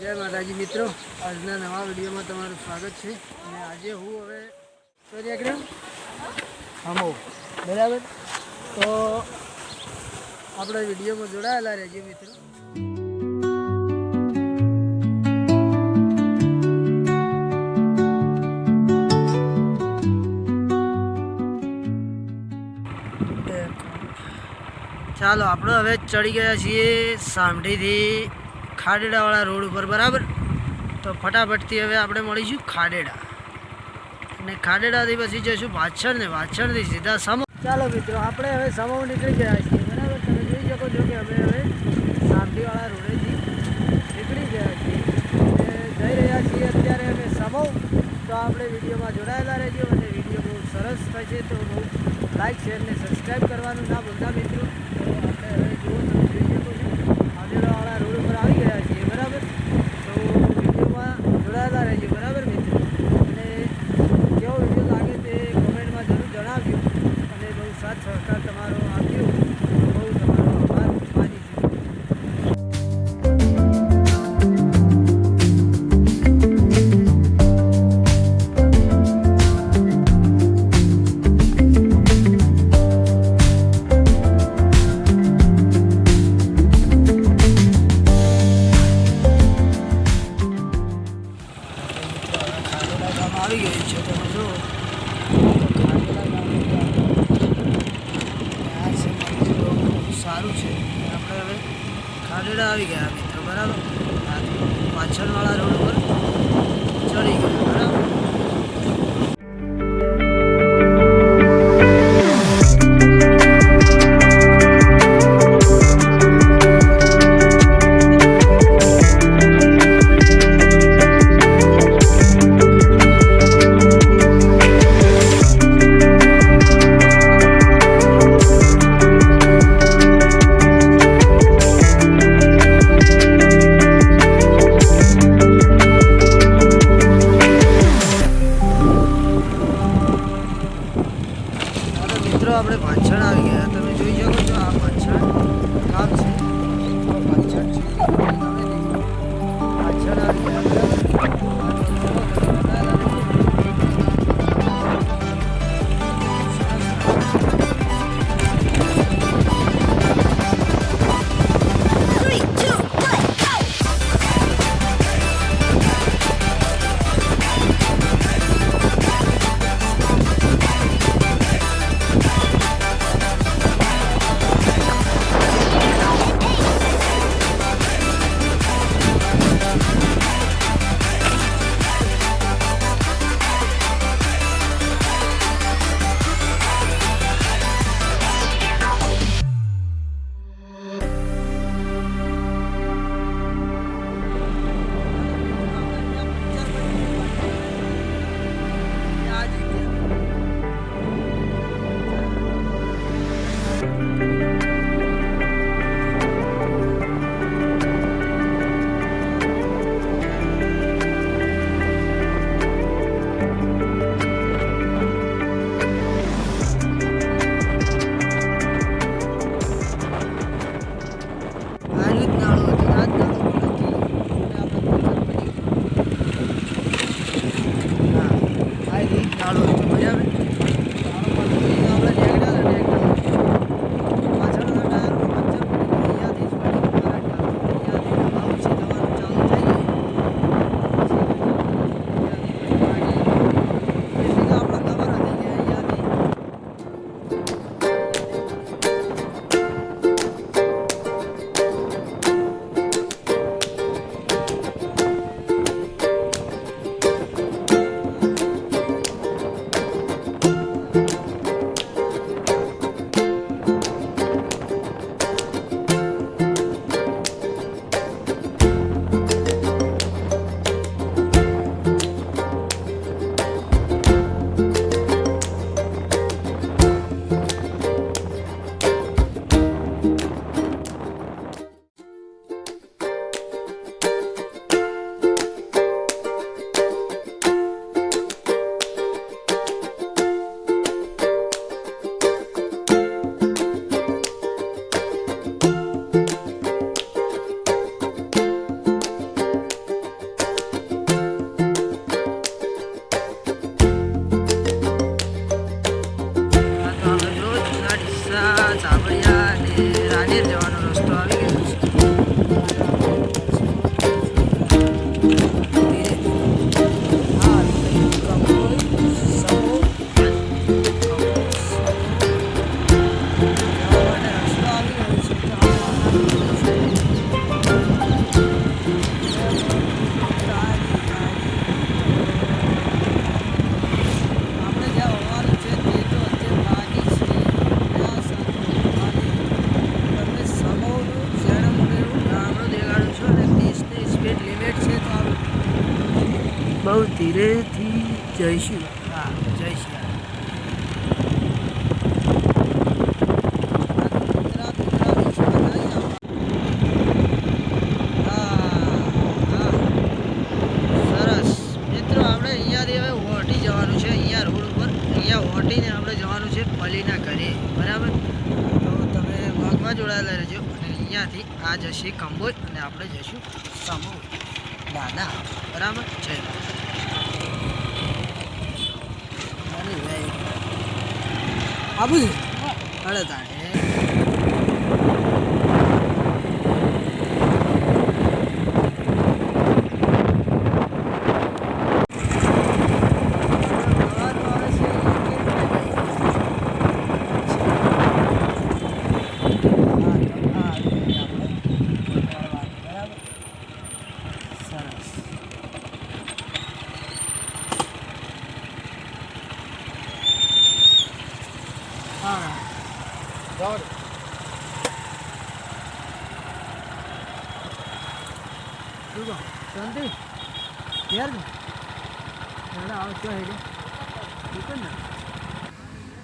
જય માતાજી મિત્રો, આજના નવા વિડીયોમાં તમારું સ્વાગત છે. અને આજે હું હવે સૂર્યગ્રહણ હમો બરાબર, તો આપણા વિડીયોમાં જોડાયેલા રહેજો મિત્રો. ચાલો આપણે હવે ચડી ગયા છીએ સામઢીથી ખાડેડાવાળા રોડ ઉપર બરાબર. તો ફટાફટથી હવે આપણે મળીશું ખાડેડા, અને ખાડેડાથી પછી જઈશું વાછળ, ને વાછળથી સીધા સમો. ચાલો મિત્રો, આપણે હવે સમો નીકળી ગયા છીએ બરાબર. તમે જોઈ શકો છો કે અમે હવે સામઢીવાળા રોડેથી નીકળી ગયા છીએ અને જઈ રહ્યા છીએ અત્યારે અમે સમો. તો આપણે વિડીયોમાં જોડાયેલા રહેજો, અને વિડીયો બહુ સરસ થશે તો બહુ લાઈક, શેર ને સબસ્ક્રાઈબ કરવાનું ના ભૂલતા મિત્રો. તો આપણે હવે જુઓ, તમે જોઈ શકો છો ખાડેડાવાળા રોડ ઉપર આવી ગયા છીએ બરાબર. તો વિડીયોમાં જોડાયેલા રહેજો બરાબર મિત્રો. અને કેવો વિડીયો લાગે તે કમેન્ટમાં જરૂર જણાવજો, અને બહુ સાથ સહકાર તમારો આપ્યો, બહુ તમારો આભાર માની છું. આવી ગયું છે તમે જો, સારું છે. આપણે હવે ખાડેડા આવી ગયા મિત્રો બરાબર. પાછળવાળા રોડ પર ચડી ગયા બરાબર. બહુ ધીરેથી જઈશું. હા જઈશું. સરસ મિત્રો, આપણે અહીંયાથી હવે ઓટી જવાનું છે. અહીંયા રોડ ઉપર અહીંયા ઓટીને આપણે જવાનું છે પલીના ઘરે. બરાબર, તો તમે ભાગમાં જોડાયેલા રહેજો. અને અહીંયાથી આ જશે કંબોઈ અને આપણે જઈશું સમૂહ દાદા. બરાબર, જય આબુ છે હળે તાણે.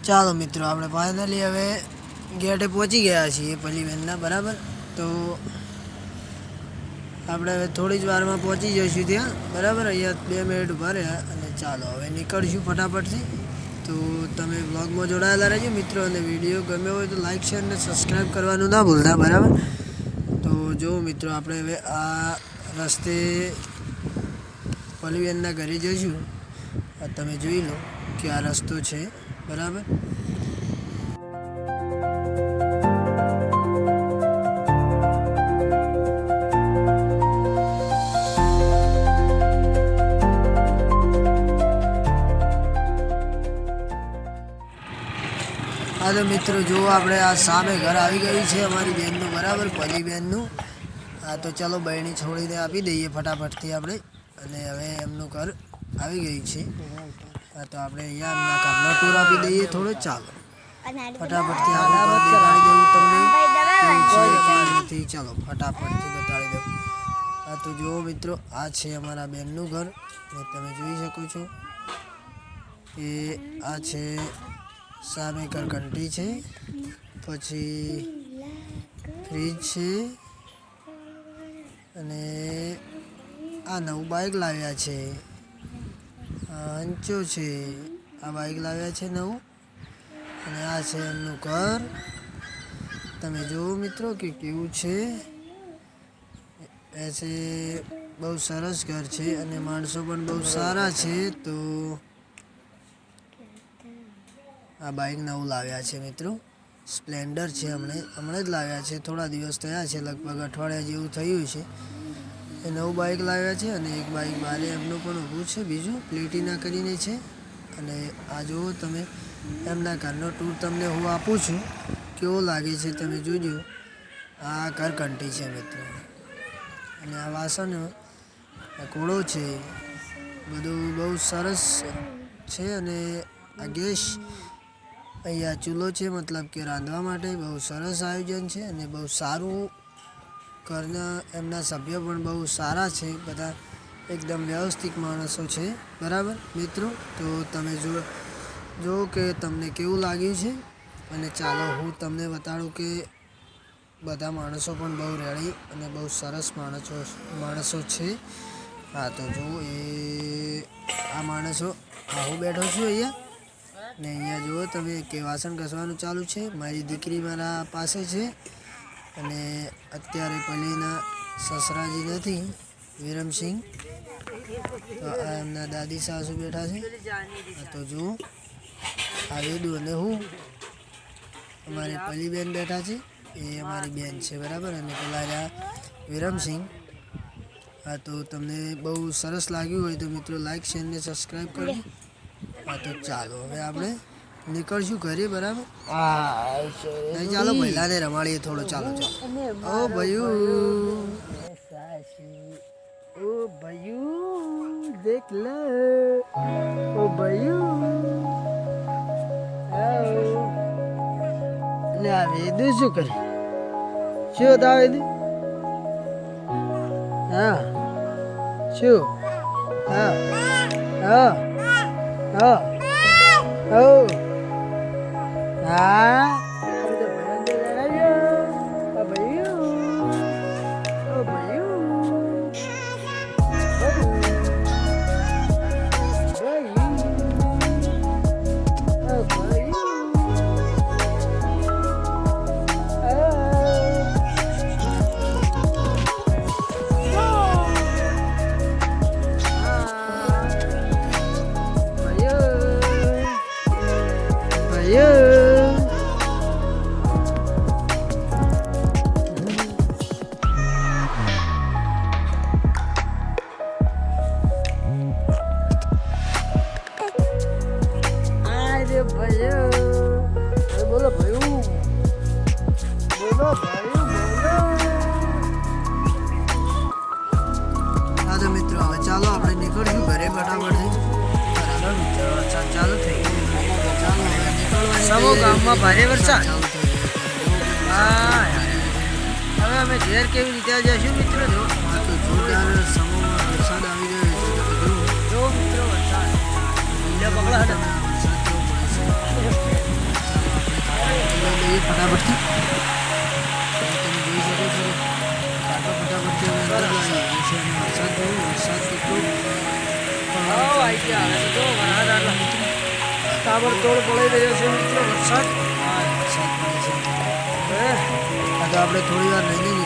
ચાલો મિત્રો, આપણે ફાઇનલી હવે ગેટે પહોંચી ગયા છીએ પલીબેનના. બરાબર, તો આપણે હવે થોડી જ વારમાં પહોંચી જઈશું ત્યાં. બરાબર, અહીંયા 2 મિનિટ ઊભા રહ્યા અને ચાલો હવે નીકળીશું ફટાફટથી. તો તમે બ્લોગમાં જોડાયેલા રહેજો મિત્રો, અને વિડીયો ગમ્યો હોય તો લાઇક શેર અને સબસ્ક્રાઈબ કરવાનું ના ભૂલતા. બરાબર, તો જો મિત્રો, આપણે હવે આ રસ્તે પલીબેનના ઘરે જઈશું. તમે જોઈ લો કે આ રસ્તો છે. બરાબર, હા તો મિત્રો જો આપણે આ સામે ઘર આવી ગયું છે અમારી બેનનું. બરાબર, પલીબેનનું. હા તો ચાલો બહેણી છોડીને આપી દઈએ ફટાફટથી આપણે. અને હવે એમનું ઘર આવી ગયું છે. હા તો આપણે અહીંયા એમના ઘરનો ટૂર આપી દઈએ થોડો. ચાલો ફટાફટથી આપણે દેખાડી દઉં તમને કેવું છે કેવું નથી. ચાલો ફટાફટથી બતાડી દઉં. હા તો જુઓ મિત્રો, આ છે અમારા બેનનું ઘર. તમે જોઈ શકો છો એ આ છે સામે ઘંટી છે, પછી ફ્રીજ છે, અને આ નવું બાઇક લાવ્યા છે. હંચો છે, આ બાઇક લાવ્યા છે નવું. અને આ છે એમનું ઘર. તમે જુઓ મિત્રો કે કેવું છે. એસે બહુ સરસ ઘર છે અને માણસો પણ બહુ સારા છે. તો આ બાઇક નવું લાવ્યા છે મિત્રો, સ્પ્લેન્ડર છે. હમણાં જ લાવ્યા છે, થોડા દિવસ થયા છે, લગભગ અઠવાડિયા જેવું થયું છે. એ નવું બાઇક લાવ્યા છે. અને એક બાઇક બારે એમનું પણ ઊભું છે, બીજું પ્લેટિના કરીને છે. અને આ જુઓ તમે, એમના ઘરનો ટૂર તમને હું આપું છું, કેવો લાગે છે તમે જોજો. આ ઘર ઘંટી છે મિત્રો, અને આ વાસણ આ કોળો છે, બધું બહુ સરસ છે. અને આ ગેસ અહીંયા ચૂલો છે, મતલબ કે રાંધવા માટે બહુ સરસ આયોજન છે. અને બહુ સારું ઘરના એમના સભ્યો પણ બહુ સારા છે, બધા એકદમ વ્યવસ્થિત માણસો છે. બરાબર મિત્રો, તો તમે જો કે તમને કેવું લાગ્યું છે. અને ચાલો હું તમને બતાડું કે બધા માણસો પણ બહુ રેડી અને બહુ સરસ માણસો છે. હા તો જો એ આ માણસો, હું બેઠો છું અહીંયા. ને અહીંયા જુઓ તમે કે વાસણ ઘસવાનું ચાલુ છે. મારી દીકરી મારા પાસે છે. અને અત્યારે પલીના સસરાજી નથી, વિરમસિંહ. તો આ એમના દાદી સાસુ બેઠા છે. તો જુઓ આ વેદુ અને હું, અમારી પલીબેન બેઠા છે, એ અમારી બેન છે. બરાબર, અને પેલા રહ્યા વિરમસિંહ. હા તો તમને બહુ સરસ લાગ્યું હોય તો મિત્રો લાઈક શેર ને સબસ્ક્રાઈબ કરજો. હા તો ચાલો હવે આપણે નીકળશું ઘરે. બરાબર, નહીં ચાલો પહેલાને રમાડીએ થોડો. ચાલો ચાલો. ઓ ભયું, ઓ ભયું દેખ લે, ઓ ભયું લે. આ વેદુ શું કરે? શું હતા વેદુ? હા શું હા હા હા હા હા અરે તો ભૈયા અંદર જણાવ્યો આ ભૈયું ઓ ભૈયું બોલો ભયું બોલો ભયું બોલો. હા તો મિત્રો હવે ચાલો આપણે નીકળશું ઘરે ફટાફટથી. બરાબર મિત્રો વરસાદ ચાલુ થઈ ગયો. ચાલો હવે નીકળવાની સમો ગામમાં ભારે વરસાદ. હા હવે અમે ઘેર કેવી રીતે જઈશું મિત્રો? જો જોરદાર સમોમાં વરસાદ આવી ગયો છે. જો મિત્રો વરસાદ પકડા ફટાફટથી તમે જોઈ શકો છો. ફટાફટથી અમે અંદર આવી છે અને વરસાદ જોયું વરસાદ કેટલો તાબડતોડ પડી રહ્યો છે મિત્રો વરસાદ. વરસાદ પડે છે. તો આપણે થોડી વાર રહીને